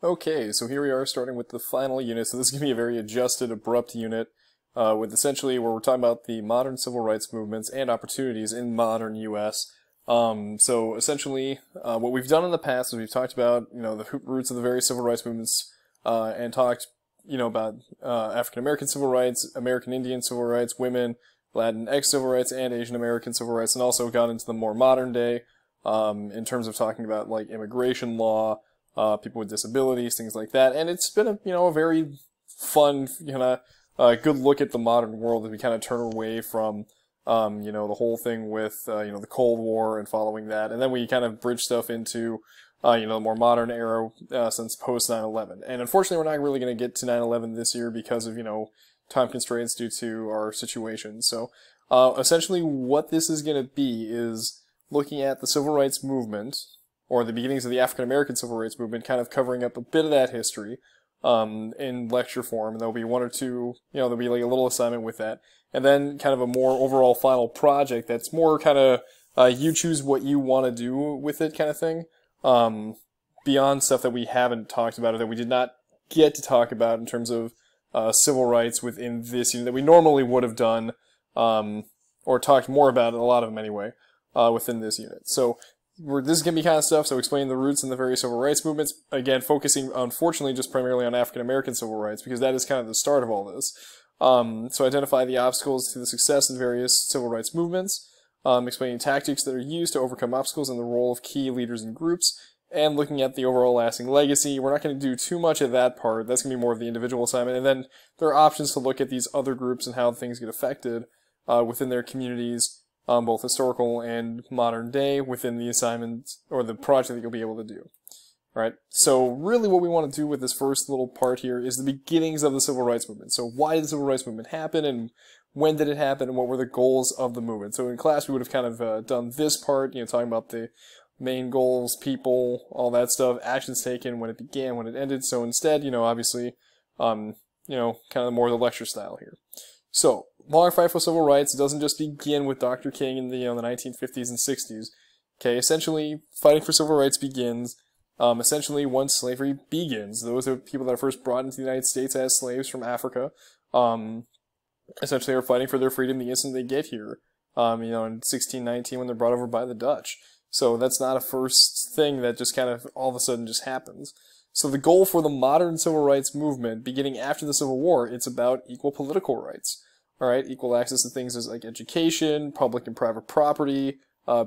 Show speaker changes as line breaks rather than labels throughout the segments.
Okay, so here we are starting with the final unit. So this is going to be a very adjusted, abrupt unit with essentially where we're talking about the modern civil rights movements and opportunities in modern U.S. So essentially, what we've done in the past is we've talked about, the roots of the various civil rights movements and talked, about African American civil rights, American Indian civil rights, women, Latinx civil rights, and Asian American civil rights, and also got into the more modern day in terms of talking about like immigration law, people with disabilities, things like that. And it's been a very fun, good look at the modern world as we kind of turn away from, the whole thing with, the Cold War and following that. And then we kind of bridge stuff into, the more modern era since post 9/11. And unfortunately, we're not really going to get to 9/11 this year because of, time constraints due to our situation. So, essentially what this is going to be is looking at the civil rights movement, or the beginnings of the African American civil rights movement, kind of covering up a bit of that history in lecture form. And there'll be one or two, there'll be like a little assignment with that. And then kind of a more overall final project that's more kind of you choose what you want to do with it kind of thing. Beyond stuff that we haven't talked about or that we did not get to talk about in terms of civil rights within this unit that we normally would have done or talked more about, a lot of them anyway, within this unit. So this is going to be kind of stuff, so explaining the roots in the various civil rights movements, again, focusing, unfortunately, just primarily on African American civil rights, because that is kind of the start of all this. So identify the obstacles to the success of various civil rights movements, explaining tactics that are used to overcome obstacles and the role of key leaders and groups, and looking at the overall lasting legacy. We're not going to do too much of that part. That's going to be more of the individual assignment. And then there are options to look at these other groups and how things get affected within their communities, both historical and modern day, within the assignment or the project that you'll be able to do. Alright, so really what we want to do with this first little part here is the beginnings of the civil rights movement. So why did the civil rights movement happen, and when did it happen, and what were the goals of the movement? So in class we would have kind of done this part, talking about the main goals, people, all that stuff, actions taken, when it began, when it ended. So instead, obviously, kind of more the lecture style here. So, long fight for civil rights doesn't just begin with Dr. King in the 1950s and 60s. Okay, essentially, fighting for civil rights begins, essentially, once slavery begins. Those are people that are first brought into the United States as slaves from Africa, essentially are fighting for their freedom the instant they get here, in 1619 when they're brought over by the Dutch. So that's not a first thing that just kind of all of a sudden just happens. So the goal for the modern civil rights movement, beginning after the Civil War, it's about equal political rights. Alright, equal access to things like education, public and private property,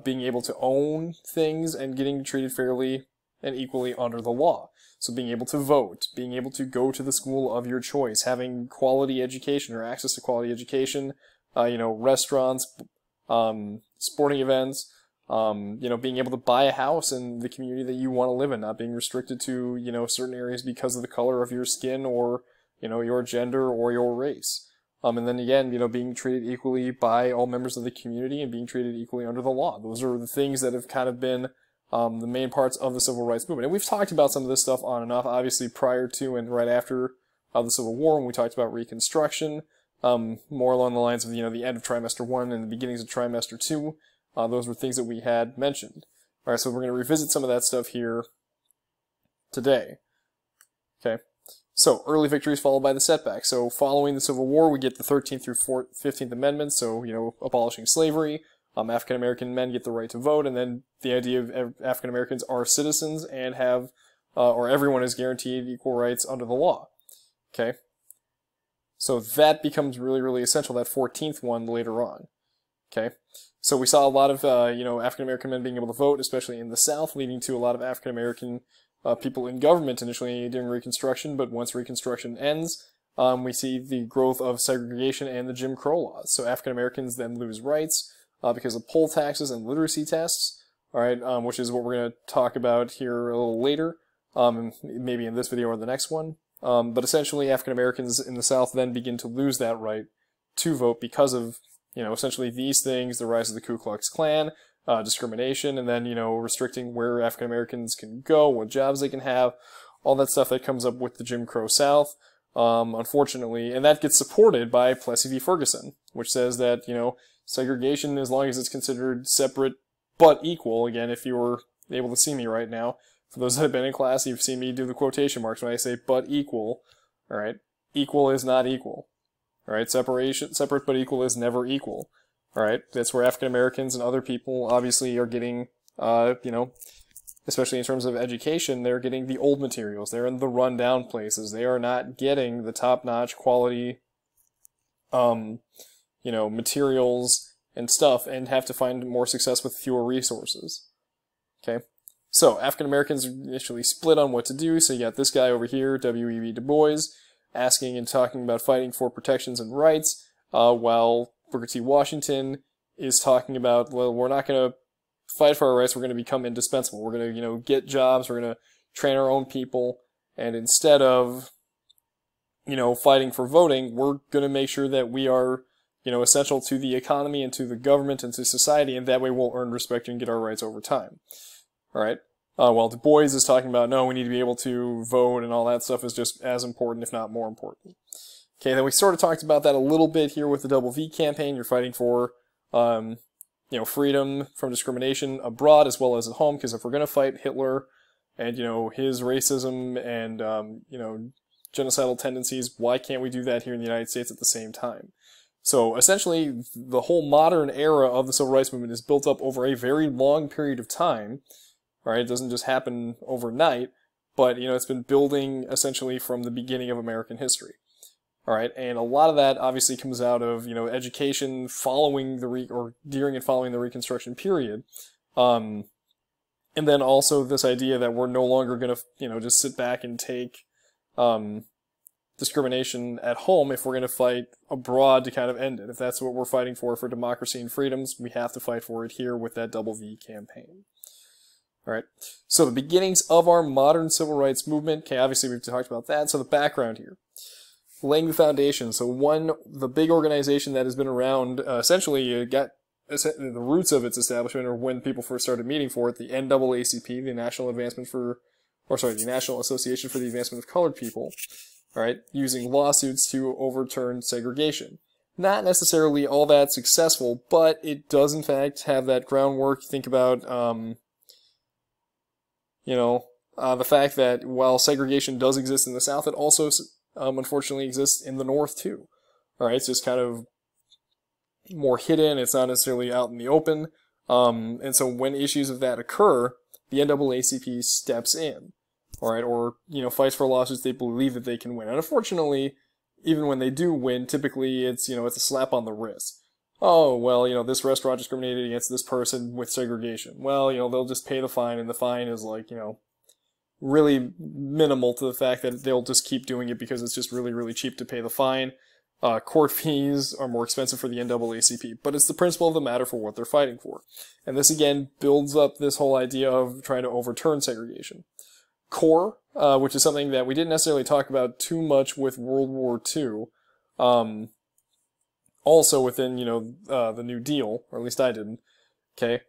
being able to own things, and getting treated fairly and equally under the law. So being able to vote, being able to go to the school of your choice, having quality education or access to quality education, restaurants, sporting events, being able to buy a house in the community that you want to live in, not being restricted to, certain areas because of the color of your skin or, your gender or your race. And then again, being treated equally by all members of the community and being treated equally under the law. Those are the things that have kind of been the main parts of the civil rights movement. And we've talked about some of this stuff on and off, obviously prior to and right after the Civil War, when we talked about Reconstruction, more along the lines of, the end of Trimester 1 and the beginnings of Trimester 2. Those were things that we had mentioned. Alright, so we're going to revisit some of that stuff here today. Okay. So, early victories followed by the setbacks. So, following the Civil War, we get the 13th through 15th Amendments, so, abolishing slavery. African American men get the right to vote, and then the idea of African Americans are citizens and have, or everyone is guaranteed equal rights under the law. Okay? So, that becomes really, really essential, that 14th one later on. Okay? So, we saw a lot of, African American men being able to vote, especially in the South, leading to a lot of African American people in government initially during Reconstruction, but once Reconstruction ends, we see the growth of segregation and the Jim Crow laws. So African Americans then lose rights because of poll taxes and literacy tests, alright, which is what we're going to talk about here a little later, maybe in this video or the next one. But essentially African Americans in the South then begin to lose that right to vote because of, essentially these things, the rise of the Ku Klux Klan, discrimination, and then, restricting where African Americans can go, what jobs they can have, all that stuff that comes up with the Jim Crow South, unfortunately, and that gets supported by Plessy v. Ferguson, which says that, segregation, as long as it's considered separate but equal, again, if you were able to see me right now, For those that have been in class, you've seen me do the quotation marks when I say but equal. All right, equal is not equal. All right, separate but equal is never equal. All right, that's where African Americans and other people obviously are getting, especially in terms of education, they're getting the old materials. They're in the rundown places. They are not getting the top-notch quality, materials and stuff, and have to find more success with fewer resources. Okay, so African Americans initially split on what to do. So you got this guy over here, W.E.B. Du Bois, asking and talking about fighting for protections and rights, while Booker T. Washington is talking about, well, we're not going to fight for our rights, we're going to become indispensable. We're going to, get jobs, we're going to train our own people, and instead of, fighting for voting, we're going to make sure that we are, essential to the economy and to the government and to society, and that way we'll earn respect and get our rights over time. All right? While Du Bois is talking about, no, we need to be able to vote and all that stuff is just as important, if not more important. Okay, then we sort of talked about that a little bit here with the Double V campaign. You're fighting for, freedom from discrimination abroad as well as at home, because if we're going to fight Hitler and, his racism and, genocidal tendencies, why can't we do that here in the United States at the same time? So essentially, the whole modern era of the civil rights movement is built up over a very long period of time. Right? It doesn't just happen overnight, but, it's been building essentially from the beginning of American history. All right, and a lot of that obviously comes out of, education following during and following the Reconstruction period. And then also this idea that we're no longer going to, just sit back and take discrimination at home if we're going to fight abroad to kind of end it. If that's what we're fighting for democracy and freedoms, we have to fight for it here with that Double V campaign. All right, so the beginnings of our modern civil rights movement. Okay, obviously we've talked about that. So the background here, laying the foundation. So the big organization that has been around, essentially got the roots of its establishment, or when people first started meeting for it, the NAACP, the National Association for the Advancement of Colored People. All right, using lawsuits to overturn segregation. Not necessarily all that successful, but it does in fact have that groundwork. Think about, the fact that while segregation does exist in the South, it also, unfortunately, exists in the North too. All right, it's just kind of more hidden. It's not necessarily out in the open. And so when issues of that occur, the NAACP steps in. All right, or, fights for lawsuits they believe that they can win. And unfortunately, even when they do win, typically it's, it's a slap on the wrist. Oh, well, this restaurant discriminated against this person with segregation. Well, they'll just pay the fine, and the fine is like, really minimal to the fact that they'll just keep doing it because it's just really, really cheap to pay the fine. Court fees are more expensive for the NAACP, but it's the principle of the matter for what they're fighting for. And this, again, builds up this whole idea of trying to overturn segregation. CORE, which is something that we didn't necessarily talk about too much with World War II, also within, the New Deal, or at least I didn't, okay?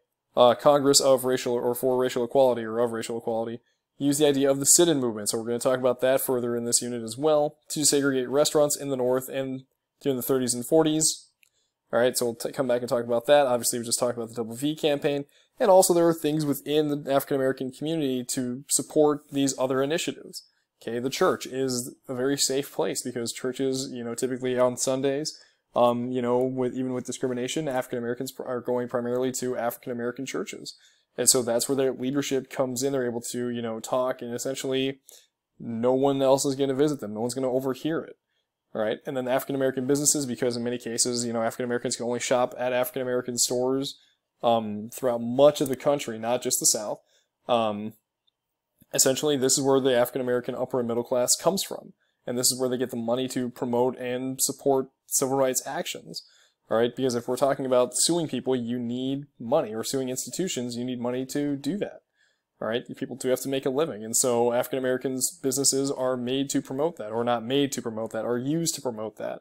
Congress of Racial, or for Racial Equality, or of Racial Equality, used the idea of the sit-in movement, so we're going to talk about that further in this unit as well, to segregate restaurants in the North and during the 30s and 40s. Alright, so we'll come back and talk about that. Obviously, we just talked about the Double V campaign, and also there are things within the African-American community to support these other initiatives. Okay, the church is a very safe place because churches, typically on Sundays, even with discrimination, African-Americans are going primarily to African-American churches. And so that's where their leadership comes in. They're able to, talk, and essentially no one else is going to visit them. No one's going to overhear it. All right. And then African-American businesses, because in many cases, African-Americans can only shop at African-American stores, throughout much of the country, not just the South. Essentially, this is where the African-American upper and middle class comes from. And this is where they get the money to promote and support civil rights actions. All right, because if we're talking about suing people, you need money, or suing institutions, you need money to do that. All right, people do have to make a living, and so African Americans' businesses are made to promote that, or not made to promote that, or used to promote that.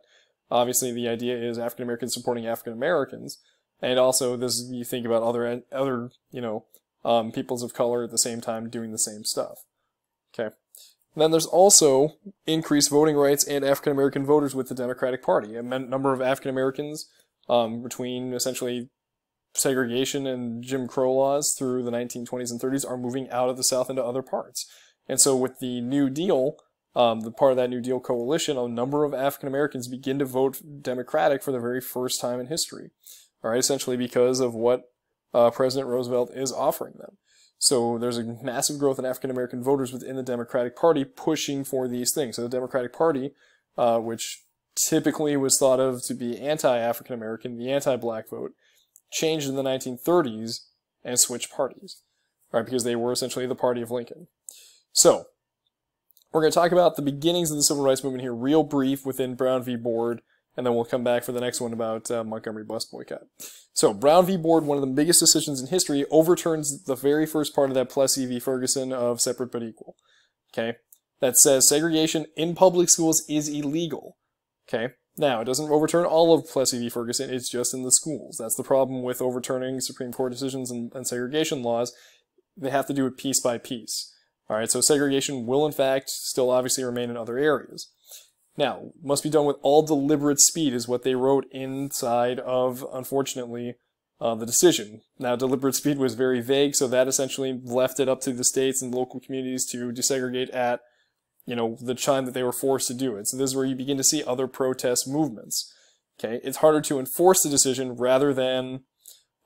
Obviously, the idea is African Americans supporting African Americans, and also this, you think about other peoples of color at the same time doing the same stuff. Okay. And then there's also increased voting rights and African American voters with the Democratic Party. A number of African Americans, between essentially segregation and Jim Crow laws through the 1920s and 30s are moving out of the South into other parts. And so with the New Deal, the part of that New Deal coalition, a number of African Americans begin to vote Democratic for the very first time in history. All right, essentially because of what President Roosevelt is offering them. So there's a massive growth in African American voters within the Democratic Party pushing for these things. So the Democratic Party, which typically was thought of to be anti-African American, the anti-black vote, changed in the 1930s and switched parties, right? Because they were essentially the party of Lincoln. So we're going to talk about the beginnings of the civil rights movement here, real brief within Brown v. Board, and then we'll come back for the next one about Montgomery bus boycott. So Brown v. Board, one of the biggest decisions in history, overturns the very first part of that Plessy v. Ferguson of separate but equal. Okay, that says segregation in public schools is illegal. Okay, now it doesn't overturn all of Plessy v. Ferguson, it's just in the schools. That's the problem with overturning Supreme Court decisions and segregation laws. They have to do it piece by piece. All right, so segregation will in fact still obviously remain in other areas. Now, must be done with all deliberate speed is what they wrote inside of, unfortunately, the decision. Now, deliberate speed was very vague, so that essentially left it up to the states and local communities to desegregate at, the time that they were forced to do it. So this is where you begin to see other protest movements. Okay, it's harder to enforce the decision rather than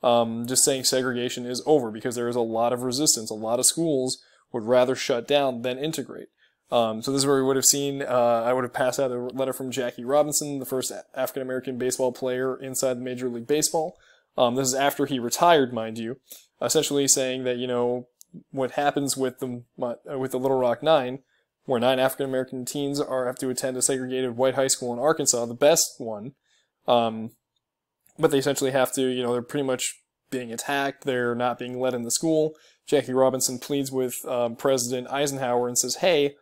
just saying segregation is over, because there is a lot of resistance. A lot of schools would rather shut down than integrate. So this is where we would have seen, I would have passed out a letter from Jackie Robinson, the first African-American baseball player inside the Major League Baseball. This is after he retired, mind you, essentially saying that, what happens with the Little Rock Nine, where 9 African-American teens have to attend a segregated white high school in Arkansas, the best one, but they essentially have to, they're pretty much being attacked, they're not being let in the school. Jackie Robinson pleads with President Eisenhower and says, hey,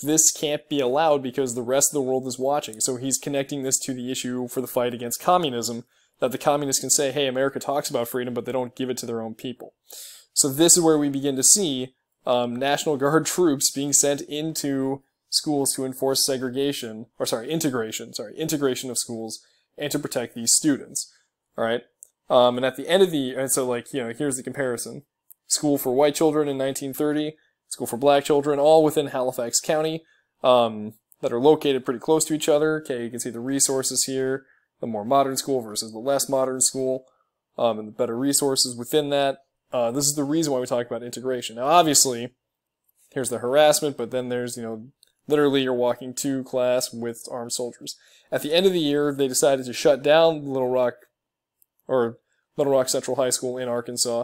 this can't be allowed because the rest of the world is watching. So he's connecting this to the issue for the fight against communism, that the communists can say, hey, America talks about freedom, but they don't give it to their own people. So this is where we begin to see National Guard troops being sent into schools to enforce integration of schools and to protect these students. All right. And at the end of here's the comparison. School for white children in 1930, school for black children, all within Halifax County, that are located pretty close to each other. Okay, you can see the resources here, the more modern school versus the less modern school, and the better resources within that. This is the reason why we talk about integration. Now, obviously, here's the harassment, but then there's, literally you're walking to class with armed soldiers. At the end of the year, they decided to shut down Little Rock Central High School in Arkansas,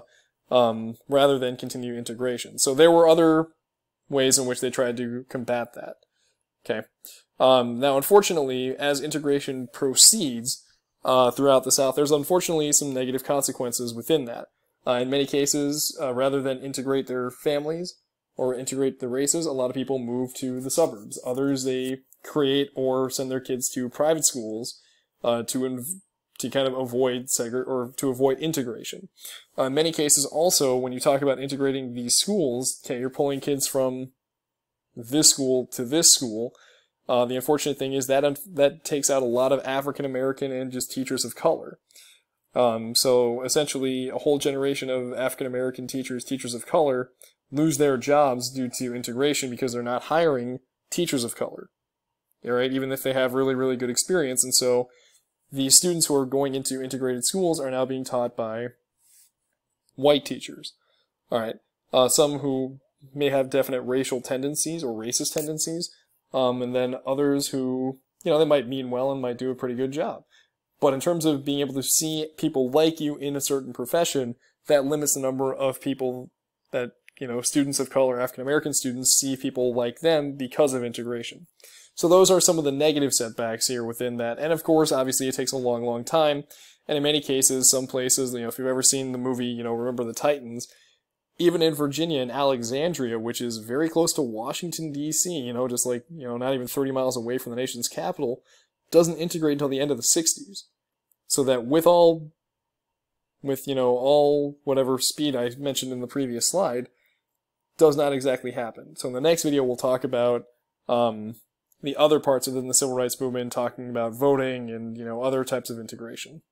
rather than continue integration. So there were other ways in which they tried to combat that. Okay. Now, unfortunately, as integration proceeds throughout the South, there's unfortunately some negative consequences within that. In many cases, rather than integrate their families or integrate the races, a lot of people move to the suburbs. Others, they create or send their kids to private schools to kind of avoid integration. In many cases also, when you talk about integrating these schools, okay, you're pulling kids from this school to this school. The unfortunate thing is that takes out a lot of African American and just teachers of color. So essentially a whole generation of African American teachers of color, lose their jobs due to integration because they're not hiring teachers of color. All right, even if they have really, really good experience. And so the students who are going into integrated schools are now being taught by white teachers. All right. Some who may have definite racial tendencies or racist tendencies, and then others who, they might mean well and might do a pretty good job. But in terms of being able to see people like you in a certain profession, that limits the number of people that, students of color, African American students, see people like them because of integration. So those are some of the negative setbacks here within that. And of course, obviously, it takes a long, long time. And in many cases, some places, if you've ever seen the movie, Remember the Titans, even in Virginia and Alexandria, which is very close to Washington, D.C., just like, not even 30 miles away from the nation's capital, doesn't integrate until the end of the 60s. So that with all whatever speed I mentioned in the previous slide, does not exactly happen. So in the next video, we'll talk about the other parts within the civil rights movement, talking about voting and, other types of integration.